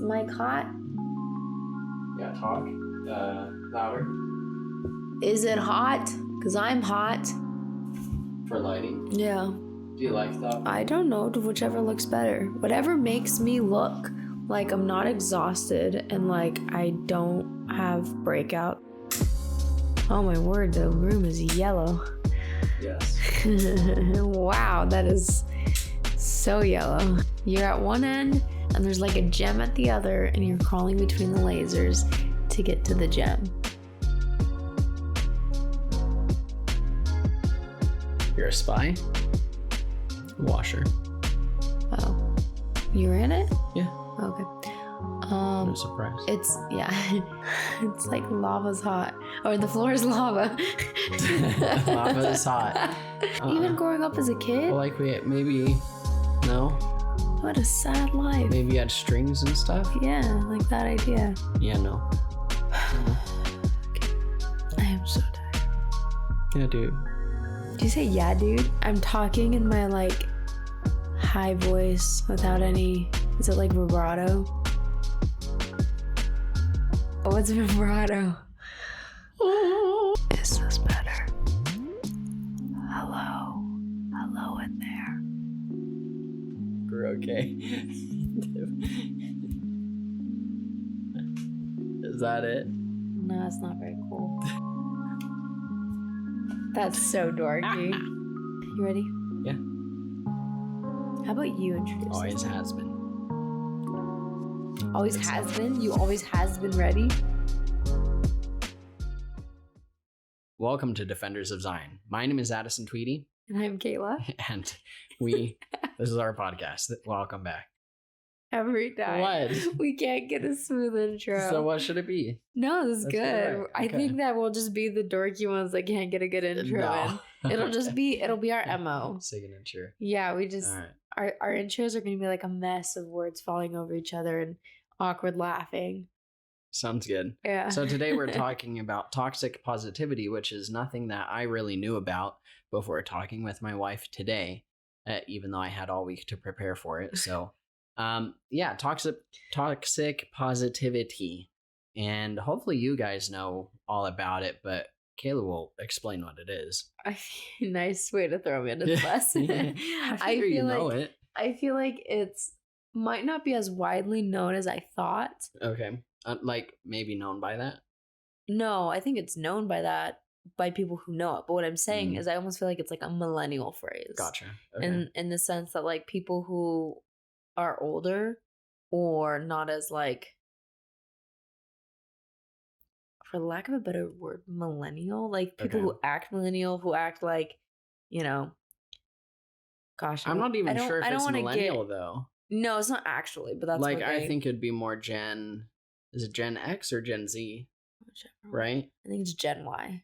mic hot? Yeah, talk. Louder. Is it hot? Because I'm hot. For lighting. Yeah. Do you like that? I don't know. Whichever looks better. Whatever makes me look like I'm not exhausted and like I don't have breakout. Oh my word, the room is yellow. Yes. Wow, that is so yellow. You're at one end and there's like a gem at the other and you're crawling between the lasers to get to the gem. You're a spy? Washer. Oh. You're in it? Yeah. Okay. No surprise. It's it's like lava's hot. Or the floor is lava. Lava is hot. Even growing up as a kid? Well, like no? What a sad life. Maybe you had strings and stuff? Yeah, like that idea. Yeah, no. I am so tired. Yeah, dude. Did you say yeah, dude? I'm talking in my like high voice without any, is it like vibrato? What's vibrato? Is this better? Hello? Hello in there. We're okay. Is that it? No, it's not very cool. That's so dorky. You ready? Yeah. How about you introduce Always yourself? has been. Always has been? You always has been ready? Welcome to Defenders of Zion. My name is Addison Tweedy. And I'm Kayla. And this is our podcast. Welcome back. Every time. What? We can't get a smooth intro. So what should it be? No, this is Let's good. get it right. I Okay. think that we'll just be the dorky ones that can't get a good intro No. in. It'll be our MO. Signature. Yeah, we just, All right. our intros are going to be like a mess of words falling over each other and awkward laughing. Sounds good. Yeah. So today we're talking about toxic positivity, which is nothing that I really knew about before talking with my wife today, even though I had all week to prepare for it. So, yeah, toxic positivity. And hopefully you guys know all about it, but Kayla will explain what it is. Nice way to throw me under the bus. I figure you know it. I feel like it's might not be as widely known as I thought. Okay. Like maybe known by that? No, I think it's known by that by people who know it. But what I'm saying is I almost feel like it's like a millennial phrase. Gotcha. Okay. In the sense that like people who are older or not as like, for lack of a better word, millennial, like people who act millennial, who act like, you know, gosh, I'm not even sure if it's millennial though. No, it's not actually, but that's like I think it'd be more Gen. Is it Gen X or Gen Z? Whichever. Right? I think it's Gen Y.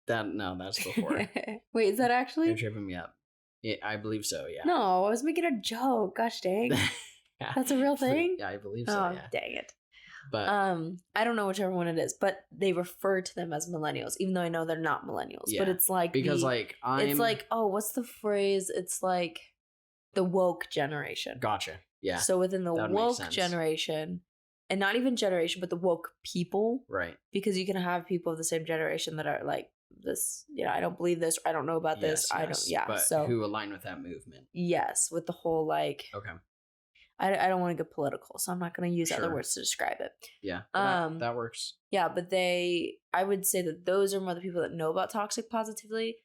That's before. Wait, is that actually? You're tripping me up. Yeah, I believe so. Yeah. No, I was making a joke. Gosh dang, Yeah. that's a real thing. Yeah, I believe so. Oh, Yeah. dang it. But I don't know whichever one it is, but they refer to them as millennials, even though I know they're not millennials. Yeah, but it's like because it's like, oh, what's the phrase? It's like the woke generation. Gotcha. Yeah. So within the that would make woke sense. generation, and not even generation, but the woke people, Right. because you can have people of the same generation that are like this. You know, I don't believe this, or I don't know about this. I don't. Yeah. But so who align with that movement? yes, with the whole like. Okay. I don't want to get political, so I'm not going to use other Sure. words to describe it. Yeah. That works. Yeah, but I would say that those are more the people that know about toxic positivity,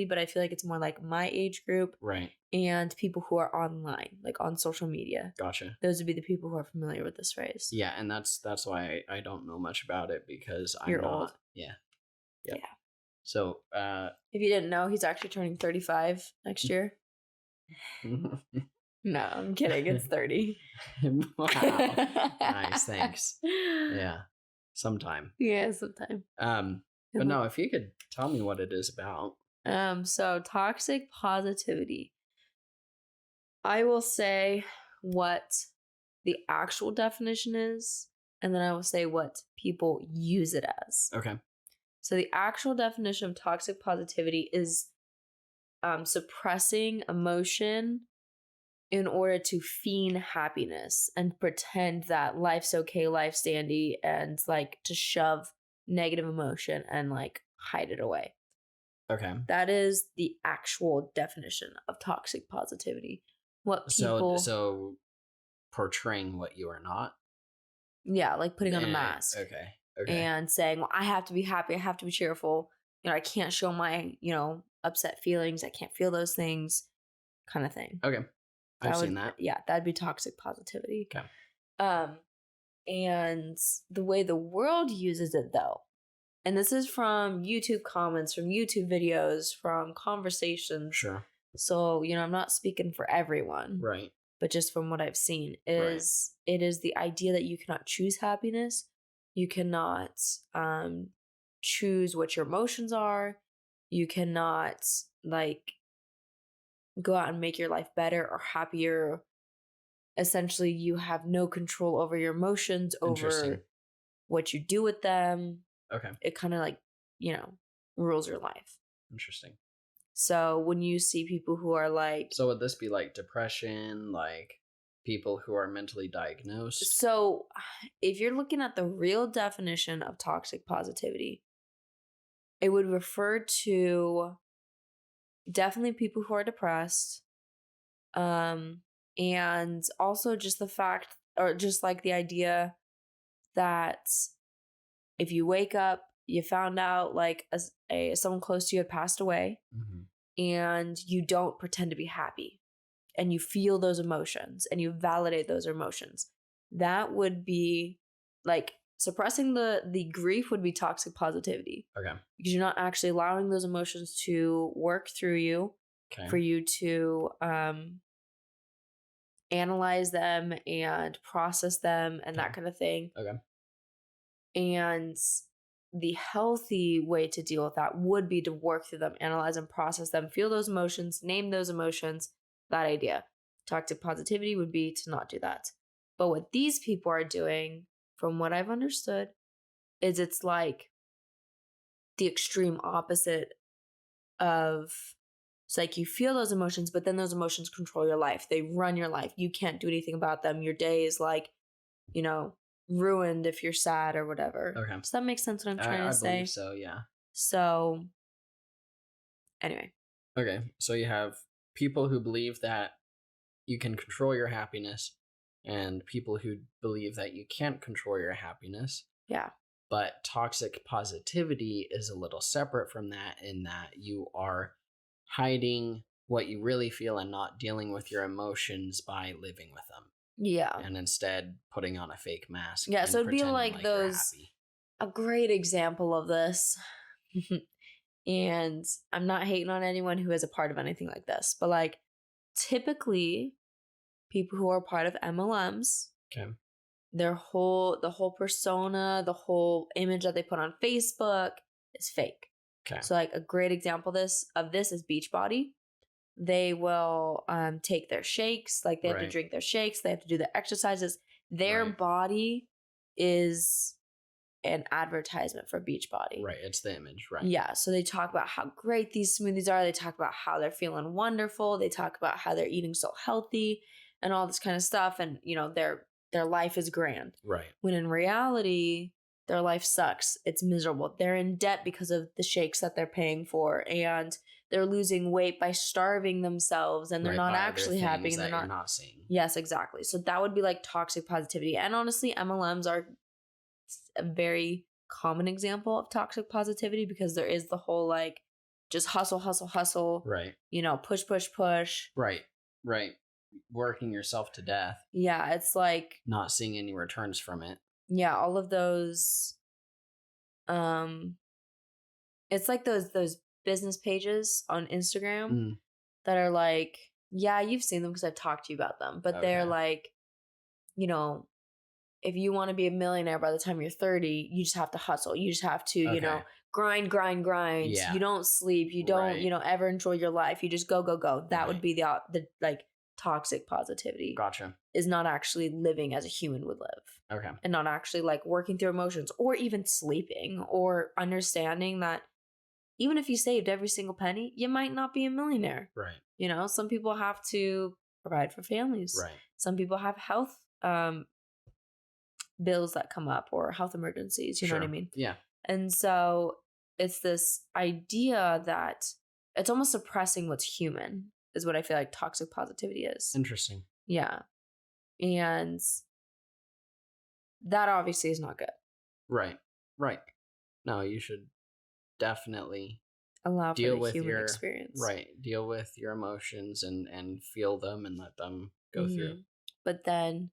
but I feel like it's more like my age group, Right. and people who are online, like on social media. Gotcha. Those would be the people who are familiar with this phrase. Yeah, and that's why I don't know much about it, because You're I'm not. old. Yeah. Yep. Yeah. So, If you didn't know, he's actually turning 35 next year. No, I'm kidding. It's 30. Wow. Nice, thanks. Yeah. Sometime. Yeah, sometime. But no, if you could tell me what it is about. So toxic positivity. I will say what the actual definition is, and then I will say what people use it as. Okay. So the actual definition of toxic positivity is suppressing emotion in order to feign happiness and pretend that life's okay, life's dandy, and like to shove negative emotion and like hide it away. Okay. That is the actual definition of toxic positivity. What people So portraying what you are not. Yeah, like putting on a mask. Okay. And saying, well, I have to be happy, I have to be cheerful. I can't show my, upset feelings. I can't feel those things, kind of thing. Okay. I've seen that. Yeah, that'd be toxic positivity. Okay. And the way the world uses it, though, and this is from YouTube comments, from YouTube videos, from conversations. Sure. So, I'm not speaking for everyone. Right. But just from what I've seen, it is the idea that you cannot choose happiness. You cannot choose what your emotions are. You cannot, go out and make your life better or happier. Essentially, you have no control over your emotions, over what you do with them. Okay. It kind of rules your life. Interesting. So when you see people who are like... So would this be like depression, like people who are mentally diagnosed? So if you're looking at the real definition of toxic positivity, it would refer to definitely people who are depressed. And also just the fact, or just like the idea that if you wake up, you found out like someone close to you had passed away, and you don't pretend to be happy, and you feel those emotions and you validate those emotions, that would be like suppressing the grief would be toxic positivity. Okay. Because you're not actually allowing those emotions to work through you, for you to analyze them and process them and that kind of thing. Okay. And the healthy way to deal with that would be to work through them, analyze and process them, feel those emotions, name those emotions, that idea. Toxic positivity would be to not do that. But what these people are doing, from what I've understood, is it's like the extreme opposite of... It's like you feel those emotions, but then those emotions control your life. They run your life. You can't do anything about them. Your day is like, ruined if you're sad or whatever. Okay. Does that make sense what I'm trying to say? I believe so, yeah. So, anyway. Okay, so you have people who believe that you can control your happiness and people who believe that you can't control your happiness. Yeah. But toxic positivity is a little separate from that, in that you are hiding what you really feel and not dealing with your emotions by living with them. Yeah. And instead putting on a fake mask. Yeah, so it'd be like those... A great example of this, and I'm not hating on anyone who is a part of anything like this, but like typically people who are part of MLMs, okay, the whole persona, the whole image that they put on Facebook is fake. Okay. So like a great example of this is Beachbody. They will take their shakes, like they have to drink their shakes, they have to do the exercises. Their body is an advertisement for Beachbody. Right, it's the image, right? Yeah, so they talk about how great these smoothies are. They talk about how they're feeling wonderful. They talk about how they're eating so healthy and all this kind of stuff. And, their life is grand. Right. When in reality, their life sucks. It's miserable. They're in debt because of the shakes that they're paying for. And they're losing weight by starving themselves. And they're not actually happy. And they're not seeing. Yes, exactly. So that would be like toxic positivity. And honestly, MLMs are a very common example of toxic positivity, because there is the whole like just hustle, hustle, hustle. Right. Push, push, push. Right. Working yourself to death. Yeah, it's like not seeing any returns from it. Yeah, all of those it's like those business pages on Instagram that are like, yeah, you've seen them because I've talked to you about them, but they're like, if you want to be a millionaire by the time you're 30, you just have to hustle. You just have to, grind. Yeah. You don't sleep. You don't, ever enjoy your life. You just go, go, go. That would be the like toxic positivity. Gotcha. Is not actually living as a human would live. Okay. And not actually like working through emotions or even sleeping or understanding that even if you saved every single penny, you might not be a millionaire. Right. Some people have to provide for families. Right. Some people have health bills that come up or health emergencies. You know what I mean? Yeah. And so it's this idea that it's almost suppressing what's human is what I feel like toxic positivity is. Interesting. Yeah. And that obviously is not good. Right. No, you should definitely allow deal for the with human your experience. Right. Deal with your emotions and feel them and let them go through. But then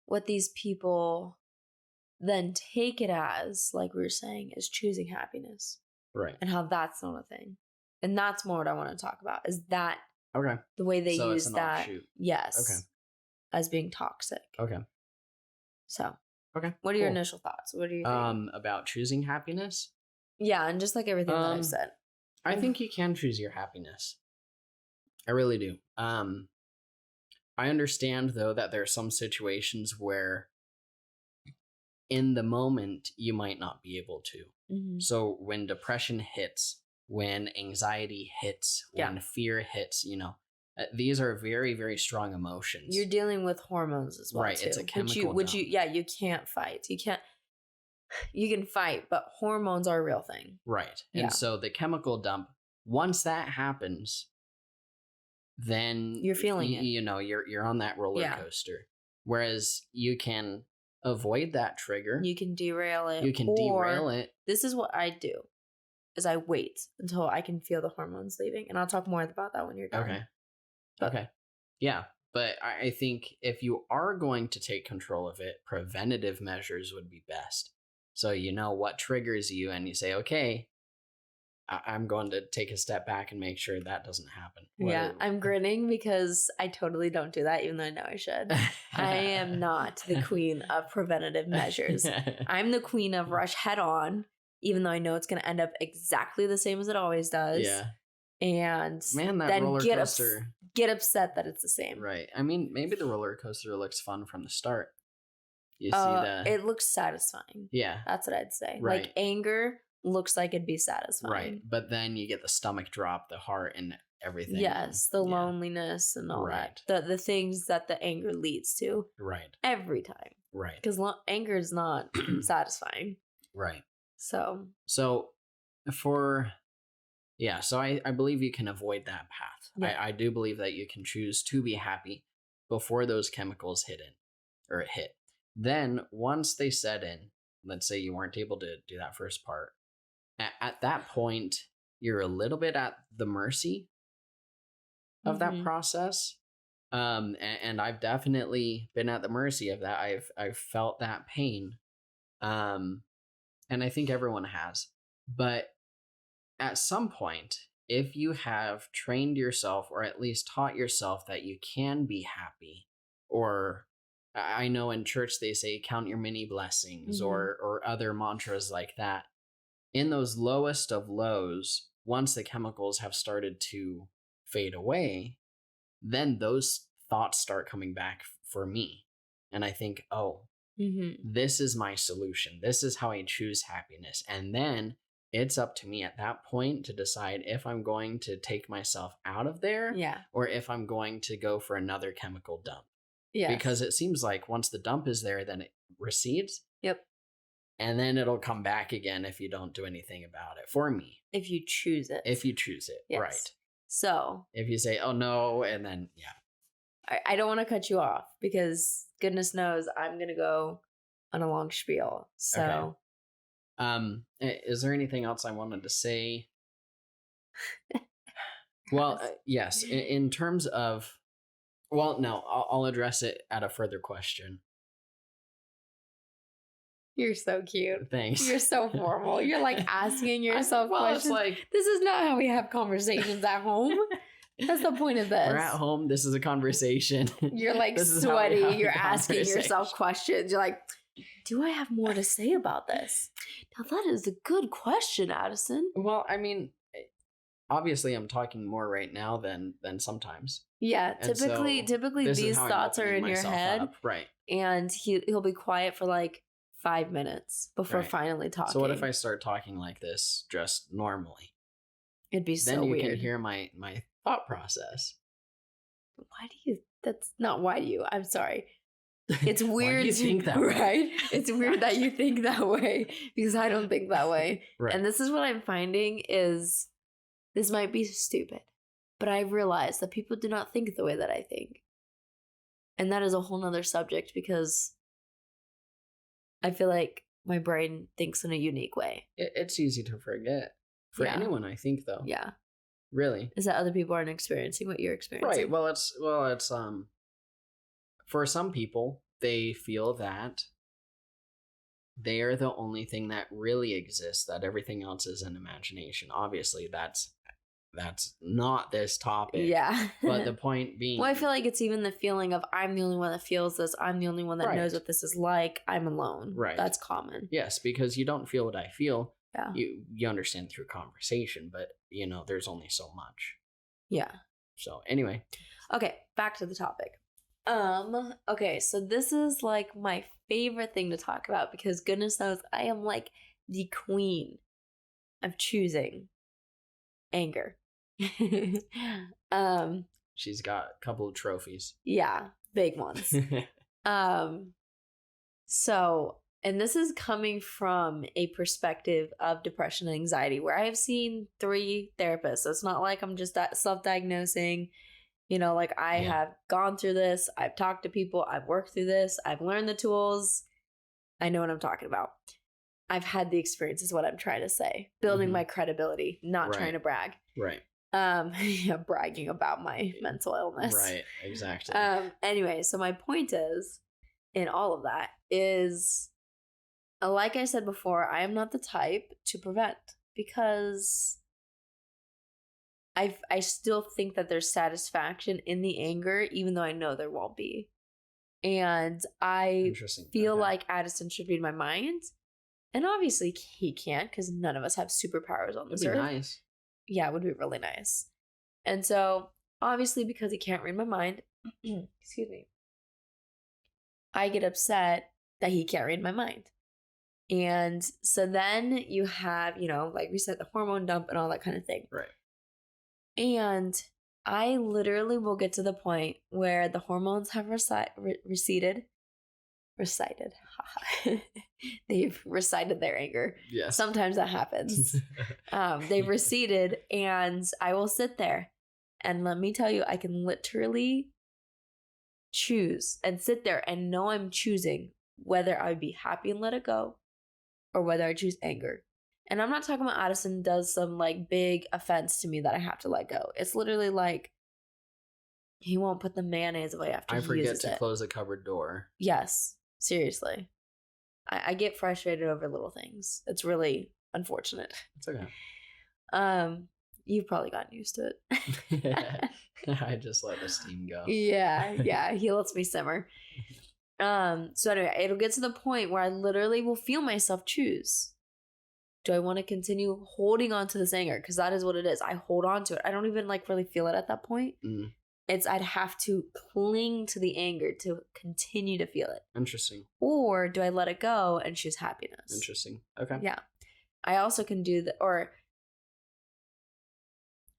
what these people then take it as, like we were saying, is choosing happiness. Right. And how that's not a thing. And that's more what I want to talk about, is that Okay. the way they So use it's an that. offshoot. Yes. Okay. As being toxic. Okay. So. Okay. What are your initial thoughts? What do you think? About choosing happiness? Yeah, and just like everything that I've said. I think you can choose your happiness. I really do. I understand, though, that there are some situations where in the moment you might not be able to. Mm-hmm. So when depression hits, when anxiety hits, when fear hits, these are very, very strong emotions. You're dealing with hormones as well, right? too, it's a chemical which you can't fight. You can fight, but hormones are a real thing. Right. And so the chemical dump, once that happens, then you're feeling it. You're on that roller coaster. Whereas you can avoid that trigger. You can derail it. You can derail it. This is what I do, is I wait until I can feel the hormones leaving. And I'll talk more about that when you're done. Okay. Yeah. But I think if you are going to take control of it, preventative measures would be best. So you know what triggers you and you say, okay, I'm going to take a step back and make sure that doesn't happen. I'm grinning because I totally don't do that, even though I know I should. I am not the queen of preventative measures. I'm the queen of rush head on, even though I know it's going to end up exactly the same as it always does. Yeah. And man, that then roller coaster. Get upset that it's the same. Right. I mean, maybe the roller coaster looks fun from the start. You see it looks satisfying. Yeah. That's what I'd say. Right. Like anger looks like it'd be satisfying. Right. But then you get the stomach drop, the heart, and everything. Yes. The loneliness and all that. The things that the anger leads to. Right. Every time. Right. Because anger is not satisfying. Right. So I believe you can avoid that path. Yeah. I do believe that you can choose to be happy before those chemicals hit. Then once they set in, let's say you weren't able to do that first part, at that point, you're a little bit at the mercy of that process. And I've definitely been at the mercy of that. I've felt that pain. And I think everyone has. But at some point, if you have trained yourself or at least taught yourself that you can be happy, or I know in church they say count your many blessings, or other mantras like that. In those lowest of lows, once the chemicals have started to fade away, then those thoughts start coming back for me. And I think, this is my solution. This is how I choose happiness. And then it's up to me at that point to decide if I'm going to take myself out of there, or if I'm going to go for another chemical dump. Yes. Because it seems like once the dump is there, then it recedes. Yep. And then it'll come back again if you don't do anything about it. For me. If you choose it. Yes. Right. So. If you say, oh no, and then, I don't want to cut you off because goodness knows I'm going to go on a long spiel. So. Okay. Is there anything else I wanted to say? Well, yes. In terms of... Well, no, I'll address it at a further question. You're so cute. Thanks. You're so formal. You're like asking yourself questions. It's like, this is not how we have conversations at home. That's the point of this. We're at home. This is a conversation. You're like sweaty. You're asking yourself questions. You're like, do I have more to say about this? Now, that is a good question, Addison. Well, I mean... Obviously, I'm talking more right now than sometimes. Yeah, typically these thoughts are in your head, right? And he'll be quiet for like 5 minutes before finally talking. So what if I start talking like this just normally? It'd be so weird. Then you weird. can hear my thought process. why do you, that's not why do you, I'm sorry. It's weird. Why do you think that way? Right? It's weird that you think that way because I don't think that way. Right. And this is what I'm finding is, this might be stupid, but I've realized that people do not think the way that I think. And that is a whole nother subject because I feel like my brain thinks in a unique way. It's easy to forget. For anyone, I think, though. Yeah. Really. Is that other people aren't experiencing what you're experiencing? Right. Well, it's for some people, they feel that they are the only thing that really exists, that everything else is an imagination. Obviously, that's not this topic. Yeah. But the point being... Well, I feel like it's even the feeling of, I'm the only one that feels this. I'm the only one that knows what this is like. I'm alone. Right. That's common. Yes, because you don't feel what I feel. Yeah. You understand through conversation, but, there's only so much. Yeah. So, anyway. Okay, back to the topic. Okay, so this is like my favorite thing to talk about because goodness knows I am like the queen of choosing anger. She's got a couple of trophies. Yeah, big ones. So, and this is coming from a perspective of depression and anxiety where I have seen 3 therapists. So it's not like I'm just self-diagnosing. Like I have gone through this. I've talked to people. I've worked through this. I've learned the tools. I know what I'm talking about. I've had the experience is what I'm trying to say. Building my credibility, not trying to brag. Right. Bragging about my mental illness. Right, exactly. Anyway, so my point is, in all of that, is, like I said before, I am not the type to prevent because I still think that there's satisfaction in the anger, even though I know there won't be. And I feel like Addison should read my mind. And obviously he can't because none of us have superpowers on this earth. It'd be nice. Yeah, it would be really nice. And so, obviously, because he can't read my mind, excuse me, I get upset that he can't read my mind. And so then you have, like we said, the hormone dump and all that kind of thing. Right. And I literally will get to the point where the hormones have receded. They've recited their anger. Yes. Sometimes that happens. They've receded, and I will sit there. And let me tell you, I can literally choose and sit there and know I'm choosing whether I would be happy and let it go or whether I choose anger. And I'm not talking about Addison does some like big offense to me that I have to let go. It's literally like he won't put the mayonnaise away after he uses it. I forget to close the cupboard door. Yes, seriously. I get frustrated over little things. It's really unfortunate. It's okay. You've probably gotten used to it. I just let the steam go. Yeah, he lets me simmer. So anyway, it'll get to the point where I literally will feel myself choose. Do I want to continue holding on to this anger? Because that is what it is. I hold on to it. I don't even really feel it at that point. I'd have to cling to the anger to continue to feel it. Interesting. Or do I let it go and choose happiness? Interesting. Okay. Yeah. I also can do that, or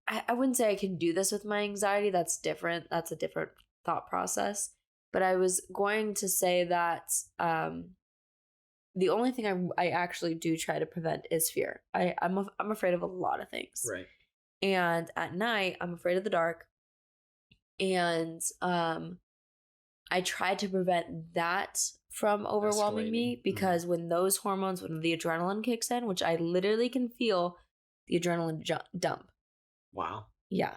I wouldn't say I can do this with my anxiety. That's different. That's a different thought process. But I was going to say that the only thing I actually do try to prevent is fear. I'm afraid of a lot of things. Right. And at night, I'm afraid of the dark. And I try to prevent that from overwhelming me because when those hormones, when the adrenaline kicks in, which I literally can feel the adrenaline dump. Wow. Yeah.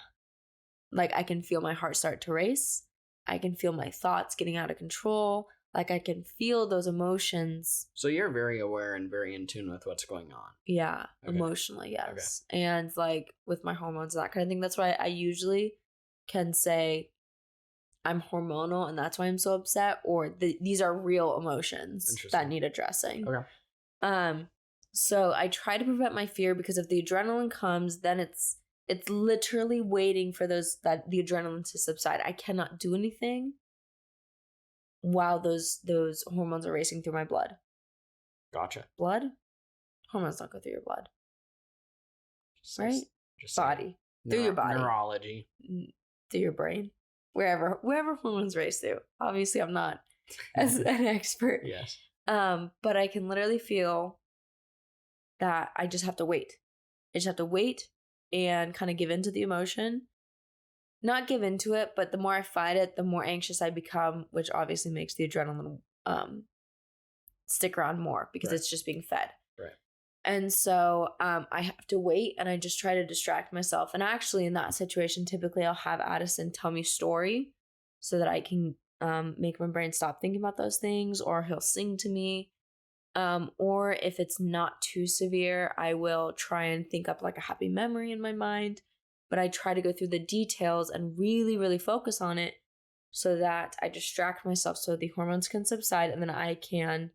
Like I can feel my heart start to race. I can feel my thoughts getting out of control. Like I can feel those emotions. So you're very aware and very in tune with what's going on. Yeah. Okay. Emotionally, yes. Okay. And like with my hormones and that kind of thing. That's why I usually can say I'm hormonal and that's why I'm so upset, or these are real emotions that need addressing. Okay. So I try to prevent my fear because if the adrenaline comes, then it's literally waiting for the adrenaline to subside. I cannot do anything while those hormones are racing through my blood. Gotcha. Blood? Hormones don't go through your blood. Just right? Just body. Through your body. Neurology. Through your brain. wherever hormones race through. Obviously, I'm not as an expert. Yes. But I can literally feel that I just have to wait. I just have to wait and kind of give into the emotion. Not give into it, but the more I fight it, the more anxious I become, which obviously makes the adrenaline stick around more because it's just being fed. Right. And so I have to wait, and I just try to distract myself. And actually, in that situation, typically I'll have Addison tell me a story so that I can make my brain stop thinking about those things, or he'll sing to me. Or if it's not too severe, I will try and think up like a happy memory in my mind. But I try to go through the details and really, really focus on it so that I distract myself so the hormones can subside, and then I can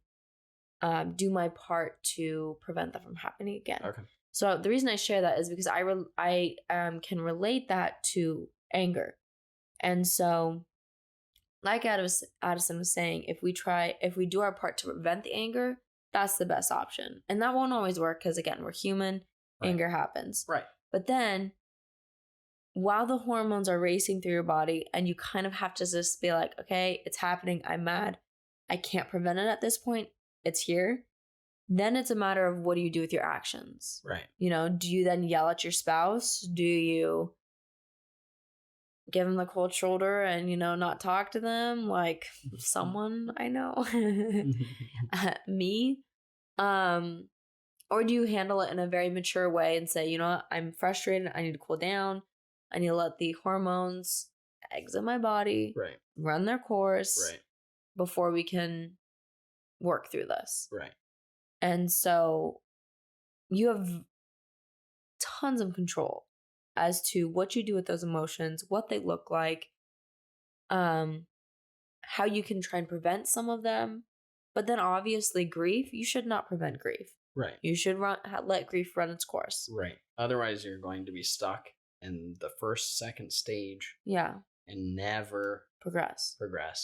do my part to prevent that from happening again. Okay. So the reason I share that is because I can relate that to anger. And so, like Addison was saying, if we do our part to prevent the anger, that's the best option. And that won't always work because, again, we're human. Right. Anger happens. Right. But then, while the hormones are racing through your body, and you kind of have to just be like, okay, it's happening. I'm mad. I can't prevent it at this point. It's here. Then it's a matter of what do you do with your actions? Right. Do you then yell at your spouse? Do you give them the cold shoulder and, not talk to them like someone I know? Me? Or do you handle it in a very mature way and say, what, I'm frustrated. I need to cool down. I need to let the hormones exit my body, right, run their course, right, before we can work through this. Right. And so you have tons of control as to what you do with those emotions, what they look like, how you can try and prevent some of them. But then obviously grief, you should not prevent grief. Right. You should let grief run its course. Right. Otherwise, you're going to be stuck in the second stage. Yeah. And never progress,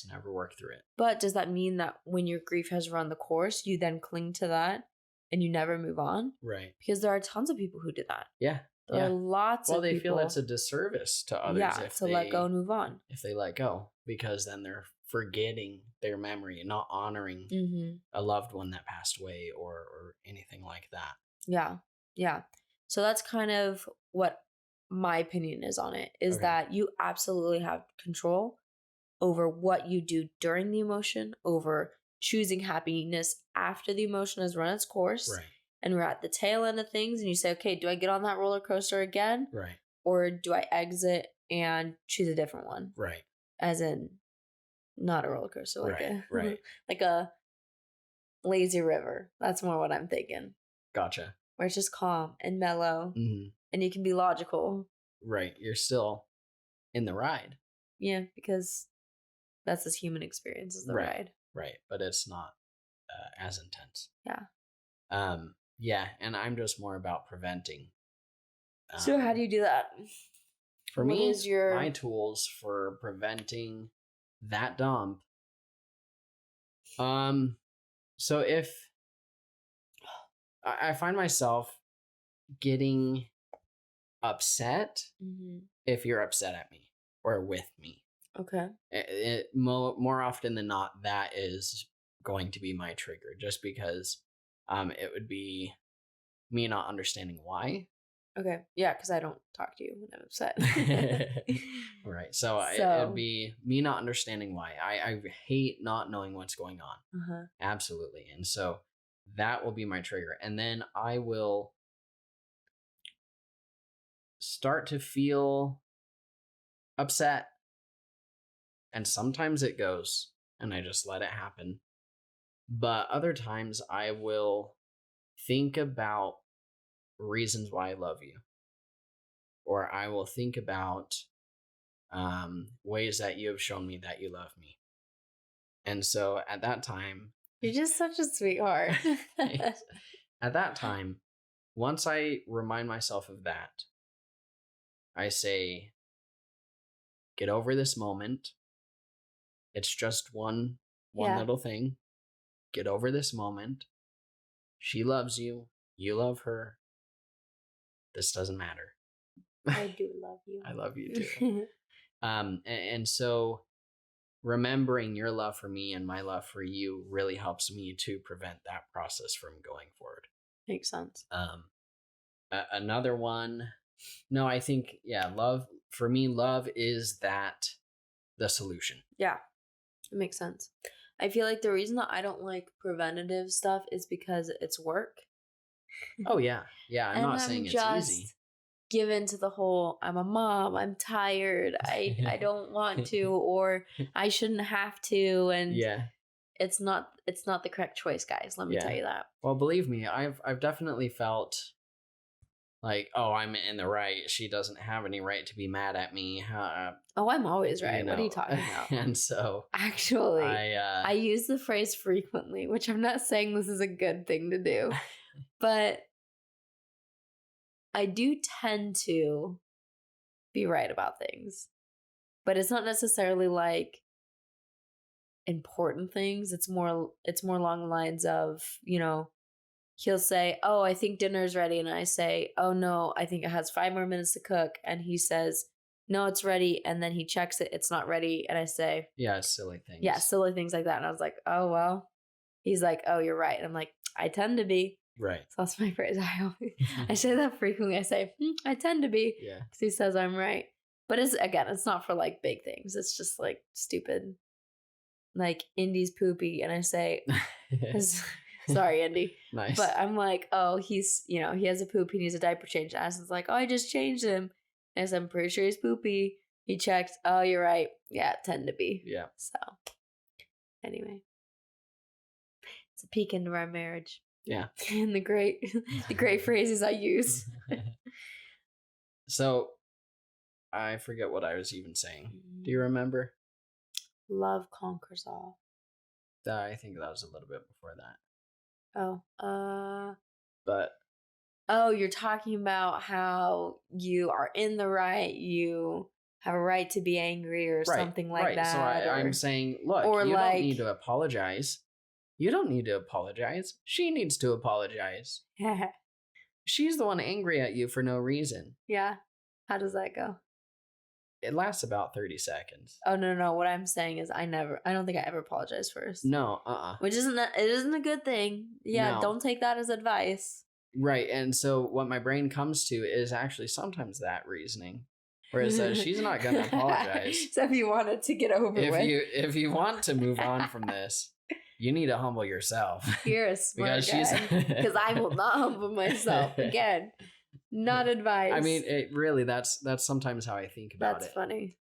never work through it. But does that mean that when your grief has run the course, you then cling to that and you never move on? Right. Because there are tons of people who do that. Yeah. There are lots of people. Well, they feel it's a disservice to others if they let go and move on. If they let go, because then they're forgetting their memory and not honoring a loved one that passed away or anything like that. Yeah. Yeah. So that's kind of what my opinion is on it, is that you absolutely have control over what you do during the emotion, over choosing happiness after the emotion has run its course. Right. And we're at the tail end of things and you say, okay, do I get on that roller coaster again? Right. Or do I exit and choose a different one? Right. As in not a roller coaster, like like a lazy river. That's more what I'm thinking. Gotcha. Where it's just calm and mellow. Mm-hmm. And you can be logical. Right. You're still in the ride. Yeah, because that's this human experience is the ride. Right. But it's not as intense. Yeah. Yeah. And I'm just more about preventing. So how do you do that? For me, my tools for preventing that dump. So if I find myself getting upset if you're upset at me or with me. Okay. More often than not, that is going to be my trigger, just because it would be me not understanding why. Okay. Yeah, because I don't talk to you when I'm upset. Right. So it would be me not understanding why. I hate not knowing what's going on. Uh-huh. Absolutely. And so that will be my trigger. And then I will start to feel upset. And sometimes it goes and I just let it happen. But other times I will think about reasons why I love you. Or I will think about ways that you have shown me that you love me. And so at that time... You're just such a sweetheart. At that time, once I remind myself of that, I say, get over this moment. It's just one little thing. Get over this moment. She loves you. You love her. This doesn't matter. I do love you. I love you too. And so remembering your love for me and my love for you really helps me to prevent that process from going forward. Makes sense. Another one, no, I think, love, for me, love is the solution. Yeah, it makes sense. I feel like the reason that I don't like preventative stuff is because it's work. Oh, yeah. Yeah, I'm not saying it's easy. Given to the whole, I'm a mom, I'm tired, I don't want to, or I shouldn't have to, and it's not the correct choice, guys. Let me tell you that. Well, believe me, I've definitely felt like, oh, I'm in the right. She doesn't have any right to be mad at me. Oh, I'm always right. What are you talking about? And so, actually, I use the phrase frequently, which I'm not saying this is a good thing to do, but I do tend to be right about things, but it's not necessarily like important things. It's more along the lines of, he'll say, oh, I think dinner's ready. And I say, oh no, I think it has 5 more minutes to cook. And he says, no, it's ready. And then he checks it. It's not ready. And I say, yeah, silly things. Yeah, silly things like that. And I was like, oh, well, he's like, oh, you're right. And I'm like, I tend to be. Right. So that's my phrase. I say that frequently. I say, I tend to be. Yeah. Because he says I'm right. But it's not for like big things. It's just like stupid. Like Indy's poopy. And I say, sorry, Indy. Nice. But I'm like, oh, he's, he has a poop. He needs a diaper change. Addison's like, oh, I just changed him. And I said, I'm pretty sure he's poopy. He checked. Oh, you're right. Yeah, tend to be. Yeah. So anyway, it's a peek into our marriage. Yeah. And the great phrases I use. So I forget what I was even saying. Do you remember? Love conquers all. I think that was a little bit before that. Oh. But. Oh, you're talking about how you are in the right. You have a right to be angry or something like that. So I'm saying, look, you don't need to apologize. You don't need to apologize. She needs to apologize. She's the one angry at you for no reason. Yeah. How does that go? It lasts about 30 seconds. Oh, no. What I'm saying is I don't think I ever apologize first. No, Which it isn't a good thing. Yeah, no. Don't take that as advice. Right. And so what my brain comes to is actually sometimes that reasoning. Whereas she's not going to apologize. So if you wanted to get over with. If you want to move on from this, you need to humble yourself. You're a smart guy. Because I will not humble myself. Again, not advice. I mean, that's sometimes how I think about it. That's funny.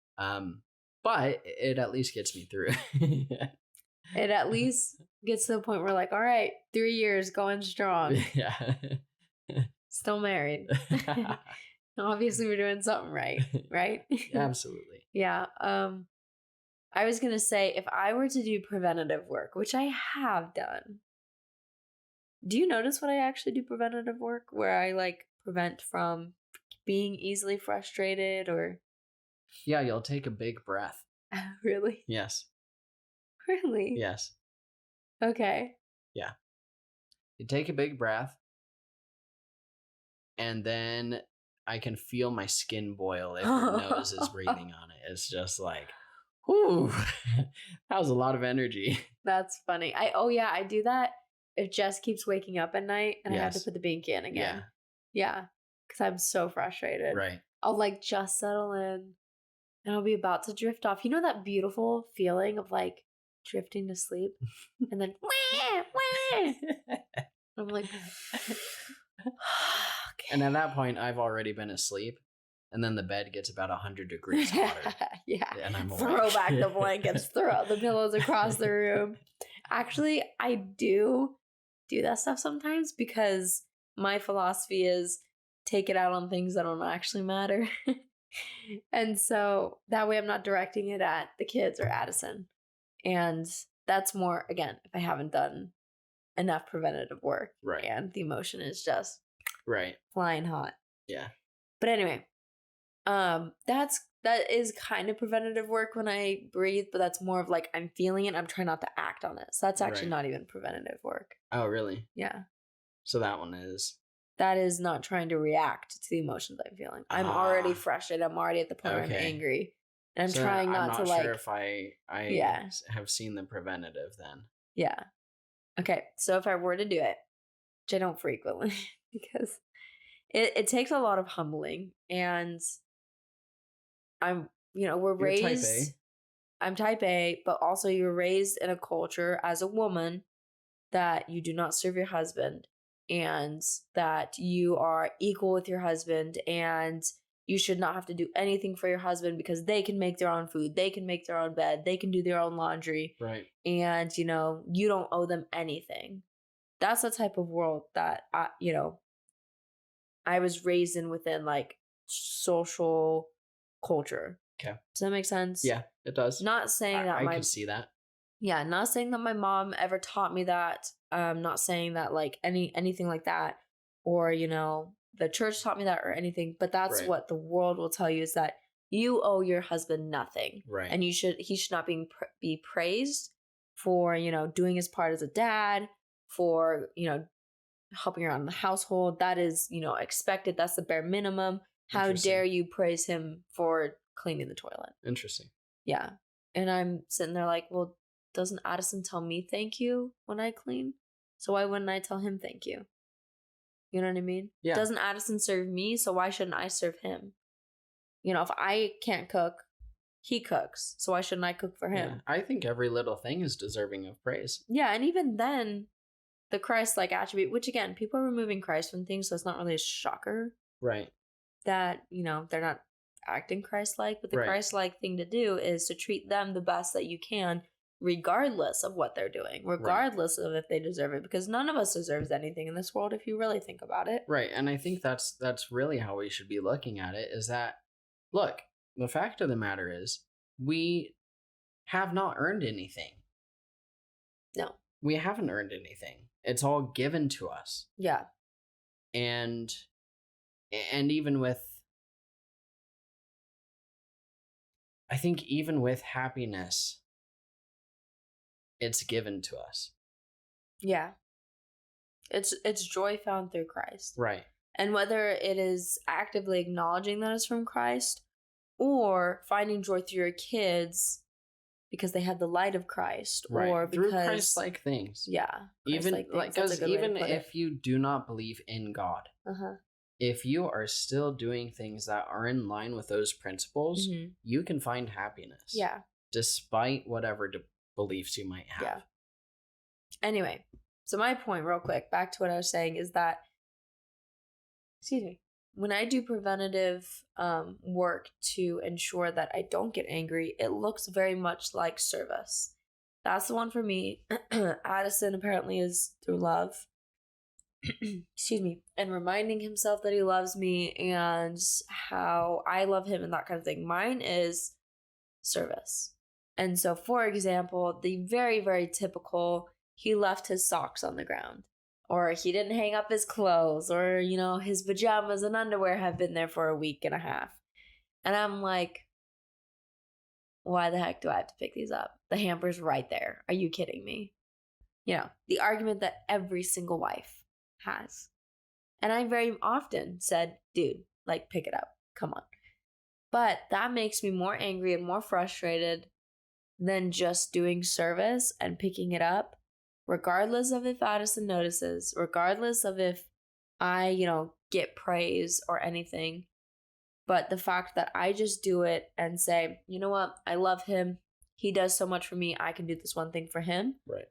But it at least gets me through. It at least gets to the point where like, all right, 3 years going strong. Yeah. Still married. Obviously we're doing something right? Absolutely. Yeah. I was going to say, if I were to do preventative work, which I have done, do you notice when I actually do preventative work where I like prevent from being easily frustrated or? Yeah, you'll take a big breath. Really? Yes. Really? Yes. Okay. Yeah. You take a big breath, and then I can feel my skin boil if your nose is breathing on it. It's just like, whew, that was a lot of energy. That's funny. I do that if Jess keeps waking up at night and I have to put the binky in again. Yeah. Because I'm so frustrated. Right. I'll like just settle in and I'll be about to drift off. You know that beautiful feeling of like drifting to sleep and then I'm like okay. And at that point I've already been asleep and then the bed gets about 100 degrees hotter. Yeah. And I'm throw back the blankets, throw out the pillows across the room. Actually, I do that stuff sometimes because my philosophy is take it out on things that don't actually matter. And so that way I'm not directing it at the kids or Addison. And that's more, again, if I haven't done enough preventative work. Right. And the emotion is just flying hot. Yeah. But anyway, that is kind of preventative work when I breathe, but that's more of like I'm feeling it, I'm trying not to act on it. So that's actually not even preventative work. Oh, really? Yeah. So that one is? That is not trying to react to the emotions I'm feeling. I'm already frustrated. I'm already at the point where I'm angry. And I'm trying not to like. I'm not sure if I have seen the preventative then. Yeah. Okay. So if I were to do it, which I don't frequently, because it takes a lot of humbling, and we're raised. Type A. I'm type A, but also you're raised in a culture as a woman that you do not serve your husband, and that you are equal with your husband, and you should not have to do anything for your husband because they can make their own food, they can make their own bed, they can do their own laundry. Right. And, you don't owe them anything. That's the type of world that I was raised in within like social culture. Okay. Does that make sense? Yeah, it does. Not saying that I can see that. Yeah, not saying that my mom ever taught me that. Not saying that like anything like that, or the church taught me that or anything. But that's Right. what the world will tell you, is that you owe your husband nothing, right? And he should not be praised for doing his part as a dad, for helping around the household. That is expected. That's the bare minimum. How dare you praise him for cleaning the toilet? Interesting. Yeah, and I'm sitting there like, well, doesn't Addison tell me thank you when I clean? So why wouldn't I tell him thank you? You know what I mean? Yeah. Doesn't Addison serve me? So why shouldn't I serve him? If I can't cook, he cooks. So why shouldn't I cook for him? Yeah. I think every little thing is deserving of praise. Yeah, and even then, the Christ-like attribute, which again, people are removing Christ from things, so it's not really a shocker. Right. That, they're not acting Christ-like, but the Right. Christ-like thing to do is to treat them the best that you can, regardless of what they're doing, regardless of if they deserve it, because none of us deserves anything in this world if you really think about it. Right. And I think that's really how we should be looking at it, is that, look, the fact of the matter is we have not earned anything. No. We haven't earned anything. It's all given to us. Yeah. And even with, I think even with happiness, it's given to us. Yeah. It's joy found through Christ. Right. And whether it is actively acknowledging that it's from Christ, or finding joy through your kids because they have the light of Christ, right. Or because through Christ-like things. Yeah. Even like, because even if you do not believe in God, if you are still doing things that are in line with those principles, you can find happiness. Yeah. Despite whatever beliefs you might have. Yeah. Anyway, so my point, real quick, back to what I was saying, is that, when I do preventative work to ensure that I don't get angry, it looks very much like service. That's the one for me. Addison apparently is through love. And reminding himself that he loves me and how I love him and that kind of thing. Mine is service. And so, for example, the very, very typical, he left his socks on the ground, or he didn't hang up his clothes, or, his pajamas and underwear have been there for a week and a half. And I'm like, why the heck do I have to pick these up? The hamper's right there. Are you kidding me? The argument that every single wife has. And I very often said, dude, like, pick it up. Come on. But that makes me more angry and more frustrated than just doing service and picking it up, regardless of if Addison notices, regardless of if I, get praise or anything. But the fact that I just do it and say, you know what, I love him. He does so much for me. I can do this one thing for him. Right.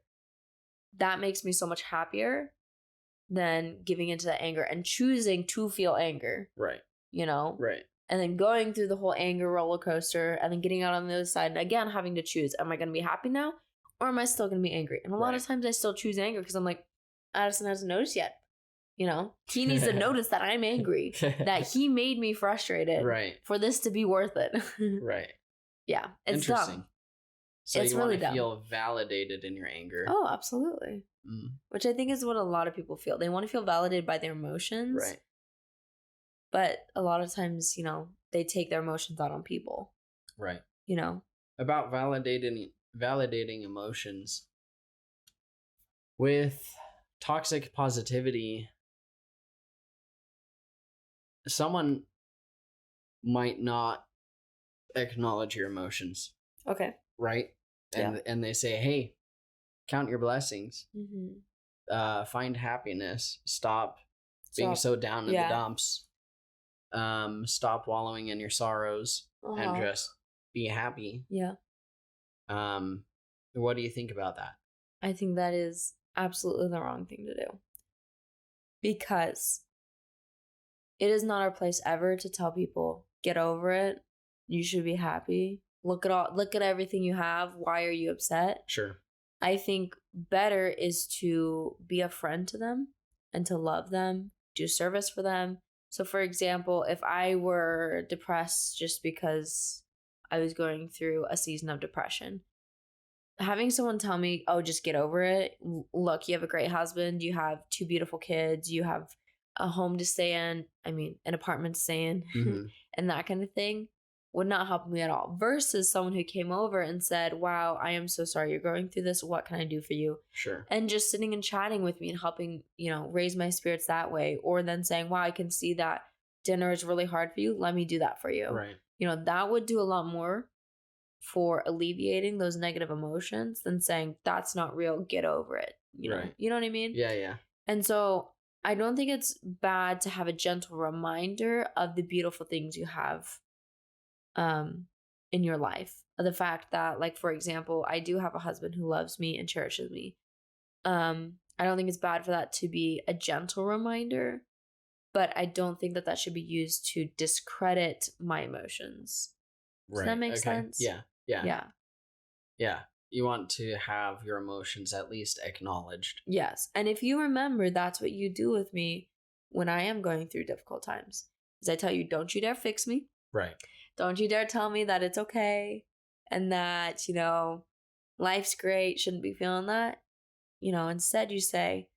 That makes me so much happier than giving into that anger and choosing to feel anger. Right. Right. And then going through the whole anger roller coaster and then getting out on the other side and again having to choose, am I going to be happy now or am I still going to be angry? And a lot of times I still choose anger because I'm like, Addison hasn't noticed yet. He needs to notice that I'm angry, that he made me frustrated, right, for this to be worth it. Right. Yeah. It's dumb. So it's you really want to dumb. feel validated in your anger. Oh, absolutely. Which I think is what a lot of people feel. They want to feel validated by their emotions. Right. But a lot of times, they take their emotions out on people. Right. About validating emotions. With toxic positivity, someone might not acknowledge your emotions, Okay. right? And they say, hey, count your blessings. Find happiness. Stop being so down in the dumps. Stop wallowing in your sorrows and just be happy. Yeah. What do you think about that? I think that is absolutely the wrong thing to do. Because it is not our place ever to tell people, get over it. You should be happy. Look at everything you have. Why are you upset? Sure. I think better is to be a friend to them and to love them, do service for them. So for example, if I were depressed just because I was going through a season of depression, having someone tell me, oh, just get over it. Look, you have a great husband. You have 2 beautiful kids. You have a home to stay in. I mean, an apartment to stay in and that kind of thing would not help me at all. Versus someone who came over and said, wow, I am so sorry you're going through this. What can I do for you? Sure. And just sitting and chatting with me and helping, raise my spirits that way. Or then saying, wow, I can see that dinner is really hard for you. Let me do that for you. Right. That would do a lot more for alleviating those negative emotions than saying, that's not real, get over it. Right. You know what I mean? Yeah. And so I don't think it's bad to have a gentle reminder of the beautiful things you have in your life. The fact that, like, for example, I do have a husband who loves me and cherishes me. I don't think it's bad for that to be a gentle reminder, but I don't think that should be used to discredit my emotions. Does that make sense? Yeah. You want to have your emotions at least acknowledged. Yes. And if you remember, that's what you do with me when I am going through difficult times. Is I tell you, don't you dare fix me. Right. Don't you dare tell me that it's okay and that, life's great, shouldn't be feeling that. Instead you say,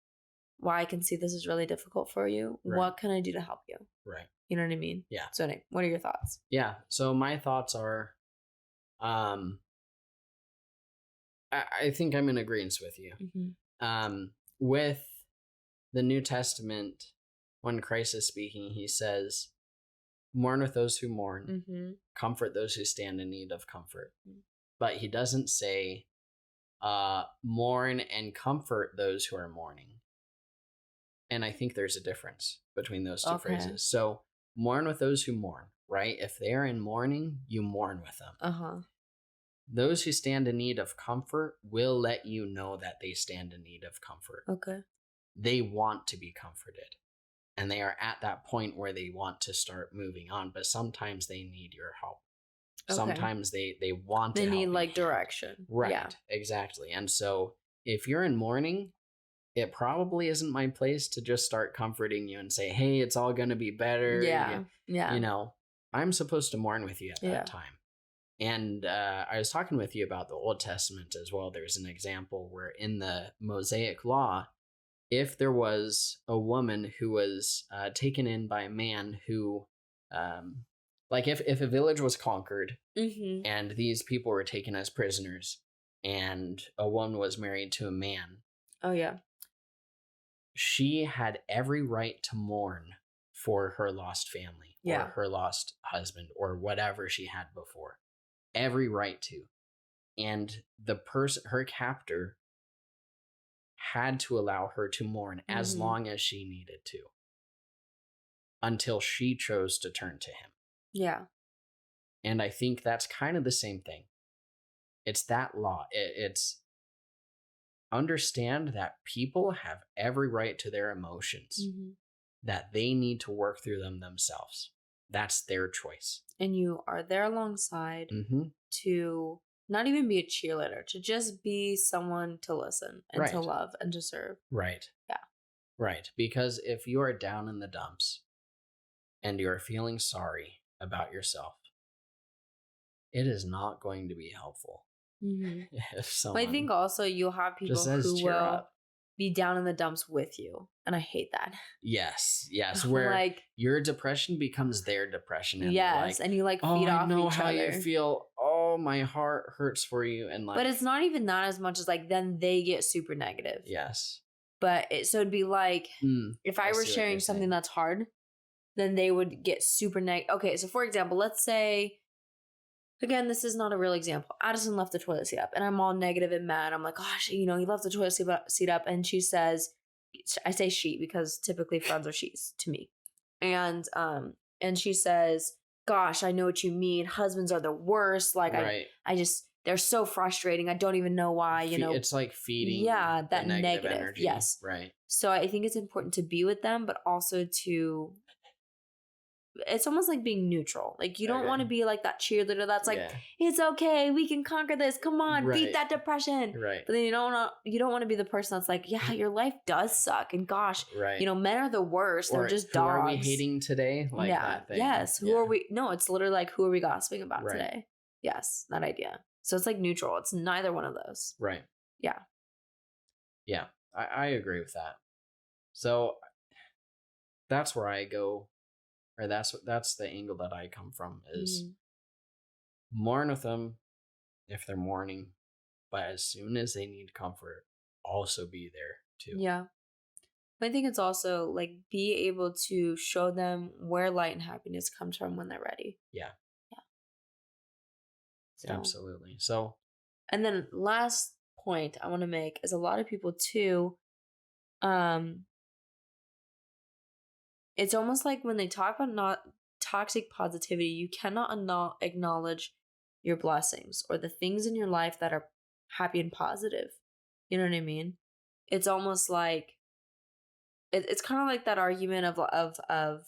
well, I can see this is really difficult for you. Right. What can I do to help you? Right. You know what I mean? Yeah. So Nick, what are your thoughts? Yeah. So my thoughts are, I think I'm in agreement with you. With the New Testament, when Christ is speaking, he says, mourn with those who mourn, comfort those who stand in need of comfort. But he doesn't say, mourn and comfort those who are mourning. And I think there's a difference between those two phrases. So mourn with those who mourn, right? If they're in mourning, you mourn with them. Those who stand in need of comfort will let you know that they stand in need of comfort. Okay. They want to be comforted. And they are at that point where they want to start moving on. But sometimes they need your help. Okay. Sometimes they want to help. They need like direction. Right. Yeah. Exactly. And so if you're in mourning, it probably isn't my place to just start comforting you and say, hey, it's all going to be better. Yeah. I'm supposed to mourn with you at that time. And I was talking with you about the Old Testament as well. There's an example where in the Mosaic Law, if there was a woman who was taken in by a man who, like if a village was conquered and these people were taken as prisoners and a woman was married to a man. Oh, yeah. She had every right to mourn for her lost family or her lost husband or whatever she had before. Every right to. And her captor had to allow her to mourn as long as she needed to until she chose to turn to him. Yeah. And I think that's kind of the same thing. It's that law. It's understand that people have every right to their emotions, that they need to work through them themselves. That's their choice. And you are there alongside to not even be a cheerleader, to just be someone to listen and to love and to serve. Right. Yeah. Right. Because if you are down in the dumps and you're feeling sorry about yourself, it is not going to be helpful. If someone, but I think also you'll have people who will be down in the dumps with you. And I hate that. Yes. Where like your depression becomes their depression. And yes. And you like feed off each other. I know how you feel. Oh, my heart hurts for you. And like, but it's not even that as much as like, then they get super negative. Yes. But so it'd be like, if I were sharing something that's hard, then they would get super negative. Okay. So for example, let's say again, this is not a real example. Addison left the toilet seat up and I'm all negative and mad. I'm like, gosh, he left the toilet seat up. And she says, I say she because typically friends are she's to me. And she says, gosh, I know what you mean. Husbands are the worst. Like right. I just, they're so frustrating. I don't even know why, It's like feeding that negative energy. Yes. Right. So I think it's important to be with them, but also to, it's almost like being neutral. Like you don't want to be like that cheerleader that's like, it's okay, we can conquer this. Come on, beat that depression. Right. But then you don't want to be the person that's like, yeah, your life does suck, and gosh, men are the worst. They're just dogs. Who are we hating today? Like that thing. Yes. Who are we? No, it's literally like, who are we gossiping about today? Yes, that idea. So it's like neutral. It's neither one of those. Right. Yeah. Yeah, I agree with that. So that's where I go. Or that's the angle that I come from is mourn with them if they're mourning, but as soon as they need comfort, also be there too. Yeah. I think it's also like be able to show them where light and happiness comes from when they're ready. Yeah. So. Absolutely. So. And then last point I want to make is a lot of people too, it's almost like when they talk about not toxic positivity, you cannot not acknowledge your blessings or the things in your life that are happy and positive. You know what I mean? It's almost like it's kind of like that argument of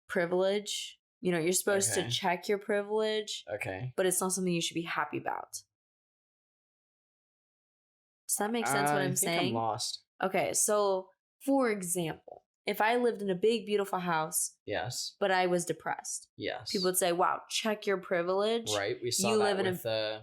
privilege. You're supposed to check your privilege. Okay. But it's not something you should be happy about. Does that make sense what I'm saying? I'm lost. Okay, so for example, if I lived in a big, beautiful house, yes, but I was depressed, yes, people would say, "Wow, check your privilege." Right, we saw that with the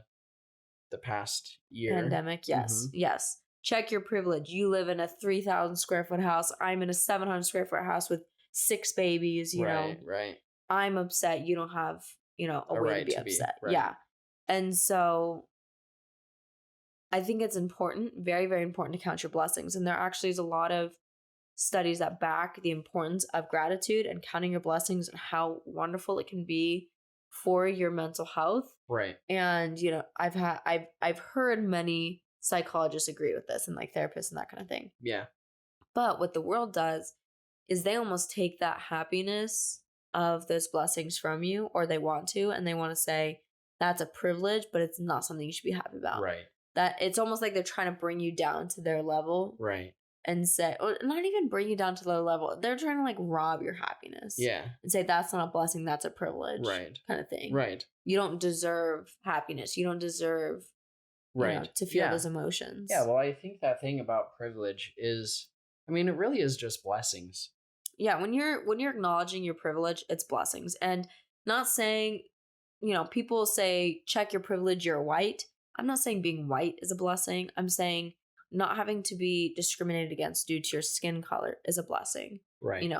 past year pandemic. Yes, yes. Check your privilege. You live in a 3,000 square foot house. I'm in a 700 square foot house with 6 babies. You know, right. I'm upset. You don't have a way to be upset. Right. Yeah, and so I think it's important, very, very important to count your blessings. And there actually is a lot of studies that back the importance of gratitude and counting your blessings and how wonderful it can be for your mental health. Right. And I've heard many psychologists agree with this and like therapists and that kind of thing. Yeah. But what the world does is they almost take that happiness of those blessings from you, or they want to, and they want to say that's a privilege, but it's not something you should be happy about. Right. That it's almost like they're trying to bring you down to their level. Right. And say, or not even bring you down to their level. They're trying to like rob your happiness. Yeah. And say that's not a blessing, that's a privilege. Right. Kind of thing. Right. You don't deserve happiness. You don't deserve to feel those emotions. Yeah, well, I think that thing about privilege is, it really is just blessings. Yeah, when you're acknowledging your privilege, it's blessings. And not saying, people say check your privilege, you're white. I'm not saying being white is a blessing. I'm saying not having to be discriminated against due to your skin color is a blessing. Right.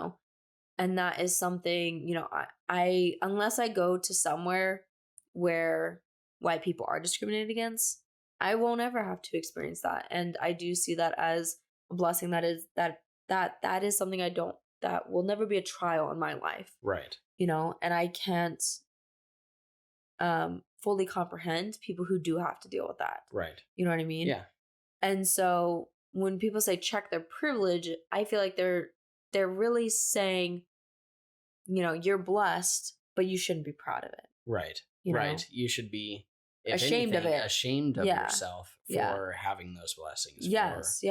And that is something, I unless I go to somewhere where white people are discriminated against, I won't ever have to experience that. And I do see that as a blessing. That is something that will never be a trial in my life. Right. And I can't fully comprehend people who do have to deal with that. Right. You know what I mean? Yeah. And so when people say check their privilege, I feel like they're really saying, you're blessed, but you shouldn't be proud of it. Right. Right. You should be ashamed of it. Ashamed of yourself for having those blessings. Yes.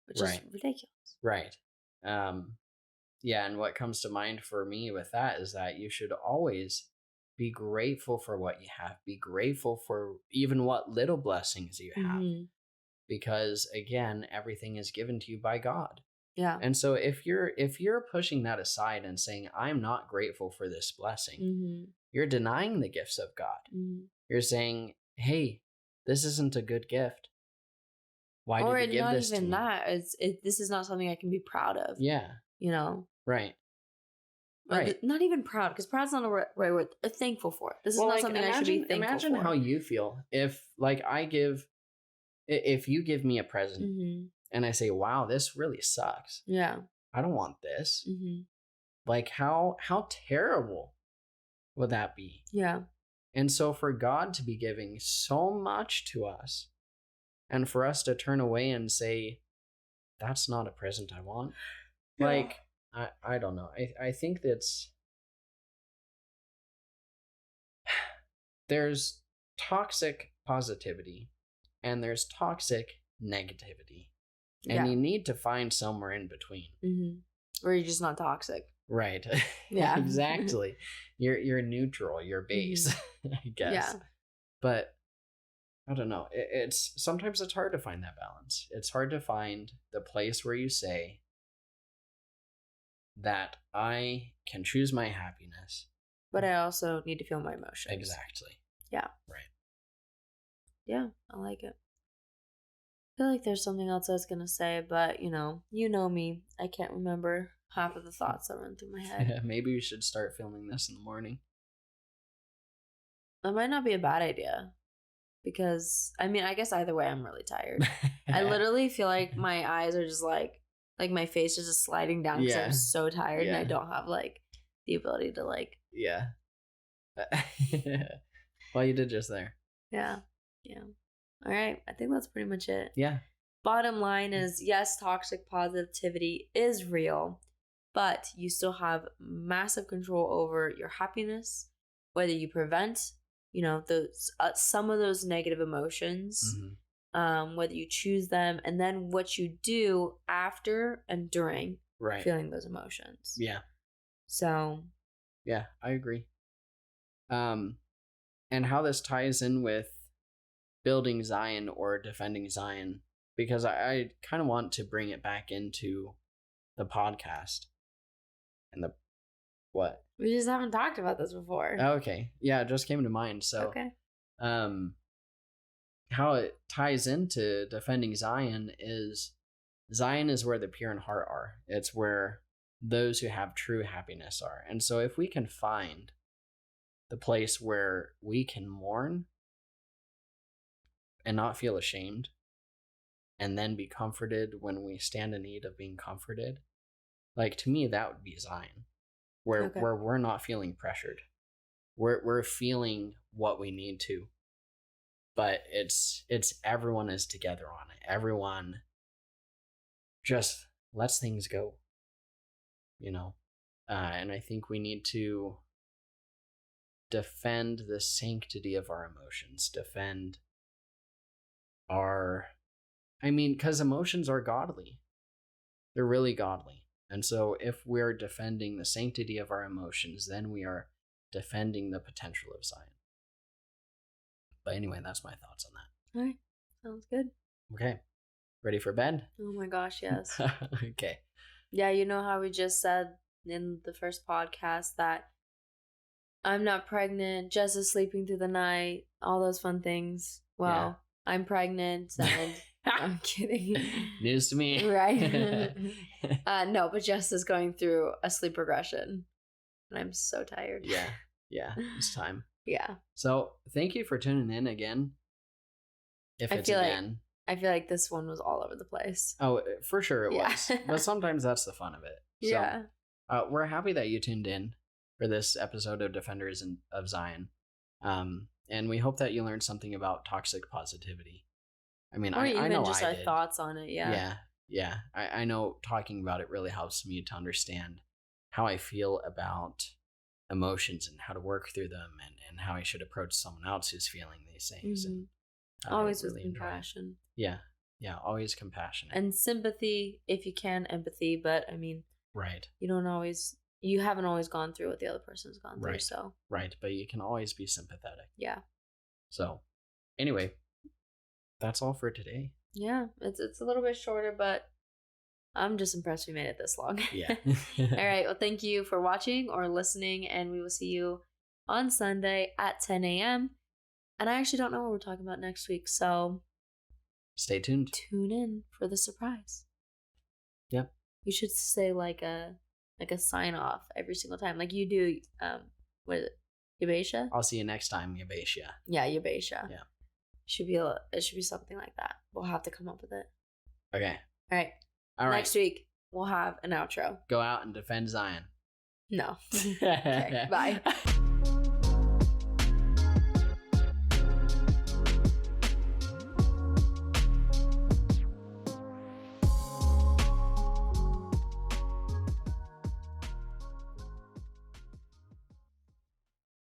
Which is ridiculous. Right. Yeah. And what comes to mind for me with that is that you should always be grateful for what you have. Be grateful for even what little blessings you have. Mm-hmm. Because again, everything is given to you by God. Yeah. And so if you're pushing that aside and saying, I'm not grateful for this blessing, you're denying the gifts of God. Mm-hmm. You're saying, hey, this isn't a good gift. Why did you give this to me? Or not even that. This is not something I can be proud of. Yeah. Right. Right. Not even proud, because proud's not a right word. Thankful for it. This is not something I should be thankful for. Imagine how you feel if if you give me a present and I say, wow, this really sucks. Yeah. I don't want this. Mm-hmm. Like how terrible would that be? Yeah. And so for God to be giving so much to us and for us to turn away and say, that's not a present I want. Yeah. Like, I don't know. I think there's toxic positivity and there's toxic negativity. And you need to find somewhere in between. Mm-hmm. Or you're just not toxic. Right. Yeah. Exactly. You're neutral, you're base, I guess. Yeah. But I don't know. It's sometimes it's hard to find that balance. It's hard to find the place where you say that I can choose my happiness. But I also need to feel my emotions. Exactly. Yeah. Right. Yeah, I like it. I feel like there's something else I was going to say, but you know me. I can't remember half of the thoughts that run through my head. Maybe we should start filming this in the morning. That might not be a bad idea. Because, I mean, I guess either way, I'm really tired. I literally feel like my eyes are just like my face is just sliding down because I'm so tired and I don't have like the ability to like. Yeah. Well, you did just there. Yeah. Yeah. All right. I think that's pretty much it. Yeah. Bottom line is, yes, toxic positivity is real, but you still have massive control over your happiness, whether you prevent, those some of those negative emotions, whether you choose them, and then what you do after and during feeling those emotions. Yeah. So. Yeah, I agree. And how this ties in with building Zion or defending Zion, because I kind of want to bring it back into the podcast and the what? We just haven't talked about this before. Okay. Yeah, it just came to mind. So, okay. How it ties into defending Zion is where the pure in heart are. It's where those who have true happiness are. And so if we can find the place where we can mourn and not feel ashamed, and then be comforted when we stand in need of being comforted, like, to me, that would be Zion, where we're not feeling pressured. We're feeling what we need to, but it's everyone is together on it. Everyone just lets things go, and I think we need to defend the sanctity of our emotions, defend because emotions are godly. They're really godly. And so if we're defending the sanctity of our emotions, then we are defending the potential of Zion. But anyway, that's my thoughts on that. All right. Sounds good. Okay. Ready for bed? Oh my gosh, yes. Okay. Yeah, you know how we just said in the first podcast that I'm not pregnant, Jess is sleeping through the night, all those fun things. Well, I'm pregnant and I'm kidding. News to me. Right. No, but Jess is going through a sleep regression. And I'm so tired. Yeah. It's time. Yeah. So thank you for tuning in again. I feel like this one was all over the place. Oh, for sure it was. But sometimes that's the fun of it. So, yeah. We're happy that you tuned in for this episode of Defenders of Zion. And we hope that you learned something about toxic positivity. I mean, or I know just I our did. thoughts on it. Yeah. I know talking about it really helps me to understand how I feel about emotions and how to work through them and how I should approach someone else who's feeling these things. Mm-hmm. And always with compassion. Yeah, always compassionate. And sympathy, if you can, empathy, but I mean, right. You haven't always gone through what the other person's gone through, so. Right, but you can always be sympathetic. Yeah. So, anyway, that's all for today. Yeah, it's a little bit shorter, but I'm just impressed we made it this long. Yeah. All right, well, thank you for watching or listening, and we will see you on Sunday at 10 a.m. And I actually don't know what we're talking about next week, so stay tuned. Tune in for the surprise. Yep. We should say like a sign off every single time, like you do. What is it? Yabesha? I'll see you next time, Yabesha. Yeah, Yabesha. Yeah. It should be something like that. We'll have to come up with it. Okay. All right. Next week we'll have an outro. Go out and defend Zion. No. Okay, bye.